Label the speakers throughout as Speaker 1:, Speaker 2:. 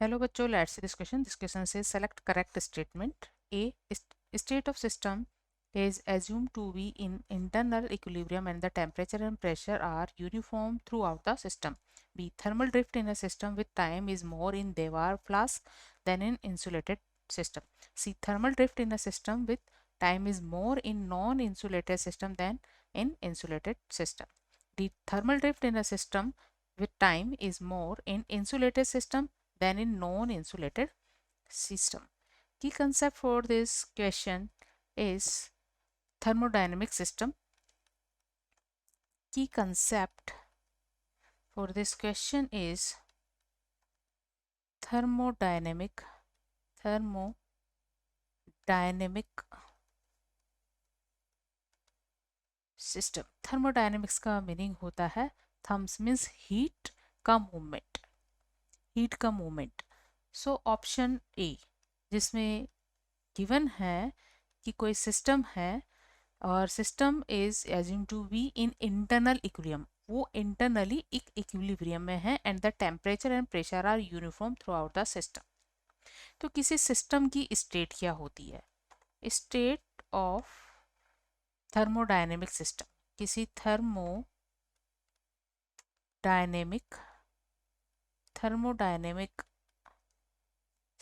Speaker 1: Hello बच्चों, let's see this question. This question says select correct statement. A, state of system is assumed to be in internal equilibrium and the temperature and pressure are uniform throughout the system. B, thermal drift in a system with time is more in Dewar flask than in insulated system. C, thermal drift in a system with time is more in non-insulated system than in insulated system. D, thermal drift in a system with time is more in insulated system than in non-insulated system. Key concept for this question is thermodynamic system. Key concept for this question is thermodynamic system. Thermodynamics का meaning होता है therms means heat का movement. So option A जिसमें given है कि कोई system है और system is assume to be in internal equilibrium, वो इंटरनली एक इक्विलिब्रियम में है and the temperature and pressure are uniform throughout the system. तो किसी सिस्टम की स्टेट क्या होती है? State of thermodynamic system. किसी थर्मोडायनेमिक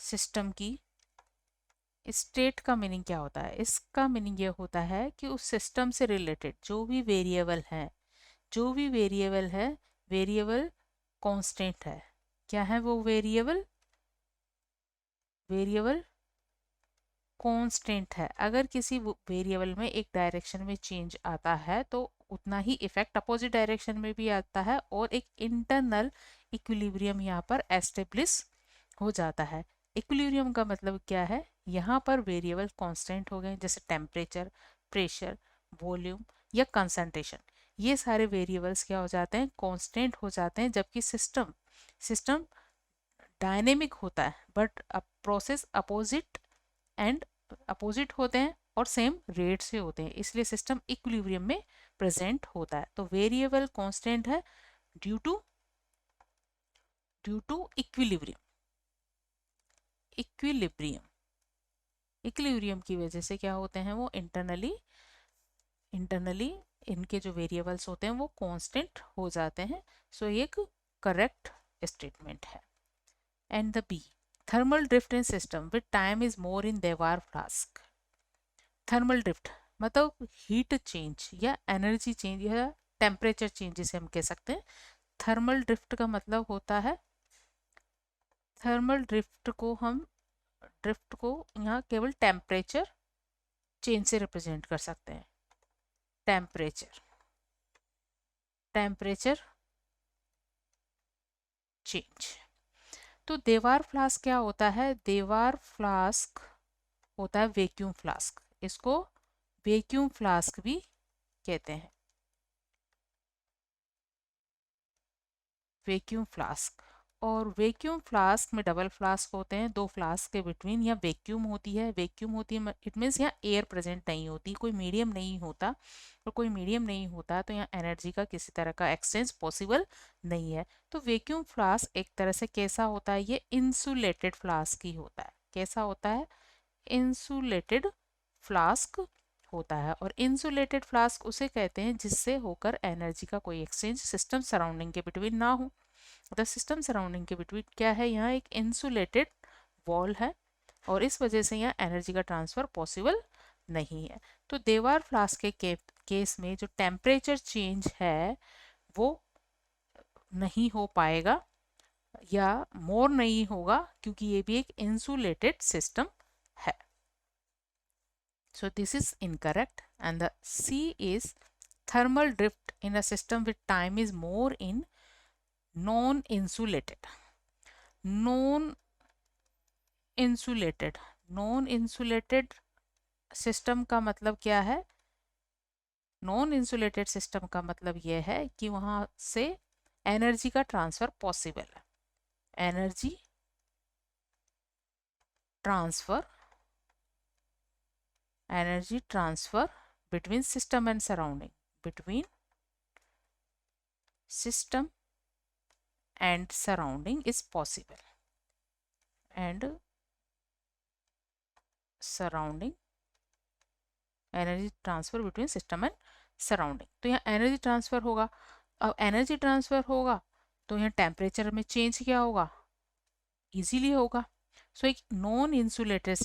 Speaker 1: सिस्टम की स्टेट का मीनिंग क्या होता है? इसका मीनिंग ये होता है कि उस सिस्टम से रिलेटेड जो भी वेरिएबल है वेरिएबल कांस्टेंट है. क्या है वो वेरिएबल कांस्टेंट है. अगर किसी वेरिएबल में एक डायरेक्शन में चेंज आता है तो उतना ही इफेक्ट अपोजिट डायरेक्शन में भी आता है और एक इंटरनल इक्विलिब्रियम यहाँ पर एस्टेब्लिश हो जाता है. इक्विलिब्रियम का मतलब क्या है? यहाँ पर वेरिएबल कांस्टेंट हो गए जैसे टेम्परेचर, प्रेशर, वॉल्यूम या कंसंट्रेशन. ये सारे वेरिएबल्स क्या हो जाते हैं? कांस्टेंट हो जाते हैं. जबकि सिस्टम डायनेमिक होता है बट प्रोसेस अपोजिट होते हैं और सेम रेट से होते हैं, इसलिए सिस्टम इक्विलिब्रियम में प्रेजेंट होता है. तो वेरिएबल कांस्टेंट है ड्यू टू इक्विलिब्रियम की वजह से क्या होते हैं? वो इंटरनली इनके जो वेरिएबल्स होते हैं वो कांस्टेंट हो जाते हैं. सो ये एक करेक्ट स्टेटमेंट है. And the B, thermal drift in system with time is more in Dewar flask. Thermal drift मतलब हीट चेंज या एनर्जी चेंज या टेम्परेचर चेंज जिसे हम कह सकते हैं. थर्मल ड्रिफ्ट का मतलब होता है, थर्मल ड्रिफ्ट को यहाँ केवल टेम्परेचर चेंज से रिप्रेजेंट कर सकते हैं. Temperature change. तो देवार फ्लास्क क्या होता है? देवार फ्लास्क होता है वैक्यूम फ्लास्क. इसको वैक्यूम फ्लास्क भी कहते हैं. Vacuum flask. और वैक्यूम फ्लास्क में डबल फ्लास्क होते हैं. दो फ्लास्क के बिटवीन यहाँ वैक्यूम होती है. इट मीन्स यहाँ एयर प्रेजेंट नहीं होती, कोई मीडियम नहीं होता. और कोई मीडियम नहीं होता तो यहाँ एनर्जी का किसी तरह का एक्सचेंज पॉसिबल नहीं है. तो वैक्यूम फ्लास्क एक तरह से कैसा होता है? ये इंसुलेटेड फ्लास्क ही होता है. कैसा होता है? इंसुलेटेड फ्लास्क होता है. और इंसुलेटेड फ्लास्क उसे कहते हैं जिससे होकर एनर्जी का कोई एक्सचेंज सिस्टम सराउंडिंग के बिटवीन ना हो. द सिस्टम सराउंडिंग के बिटवीन क्या है? यहाँ एक इंसुलेटेड वॉल है और इस वजह से यहाँ एनर्जी का ट्रांसफर पॉसिबल नहीं है. तो देवार फ्लास्क के केस में जो टेम्परेचर चेंज है वो नहीं हो पाएगा या मोर नहीं होगा क्योंकि ये भी एक इंसुलेटेड सिस्टम है. So this is incorrect and the C is thermal drift in a system with time is more in non-insulated system का मतलब क्या है? नॉन इंसुलेटेड सिस्टम का मतलब यह है कि वहां से एनर्जी का ट्रांसफर पॉसिबल है. Energy transfer between system and surrounding, between system and surrounding is possible. And surrounding, energy transfer between system and surrounding. तो यहाँ एनर्जी ट्रांसफर होगा। अब एनर्जी ट्रांसफर होगा तो यहाँ टेम्परेचर में चेंज क्या होगा, इजीली होगा। सो एक नॉन इंसुलेटेड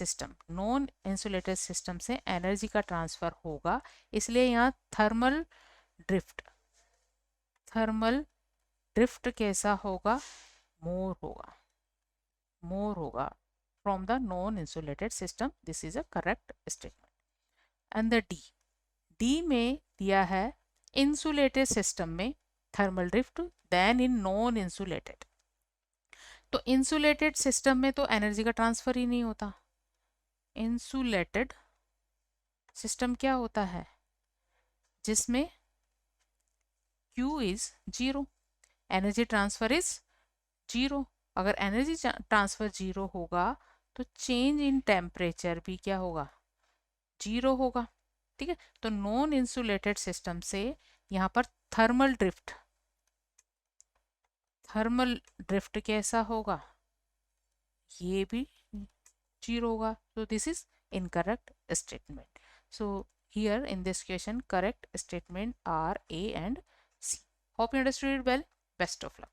Speaker 1: सिस्टम से एनर्जी का ट्रांसफर होगा, इसलिए यहाँ थर्मल ड्रिफ्ट कैसा होगा, मोर होगा from the non insulated system. This is a correct statement. And the D में दिया है इंसुलेटेड सिस्टम में thermal drift then in non insulated. तो इंसुलेटेड सिस्टम में तो एनर्जी का ट्रांसफर ही नहीं होता। इंसुलेटेड सिस्टम क्या होता है, जिसमें Q is 0, energy transfer is 0। अगर एनर्जी ट्रांसफर 0 होगा तो चेंज इन टेम्परेचर भी क्या होगा, 0 होगा। ठीक है, तो नॉन इंसुलेटेड सिस्टम से यहाँ पर थर्मल ड्रिफ्ट कैसा होगा, ये भी 0 होगा। so this is incorrect statement. So here in this question correct statement are A and C. Hope you understood it well. Best of luck.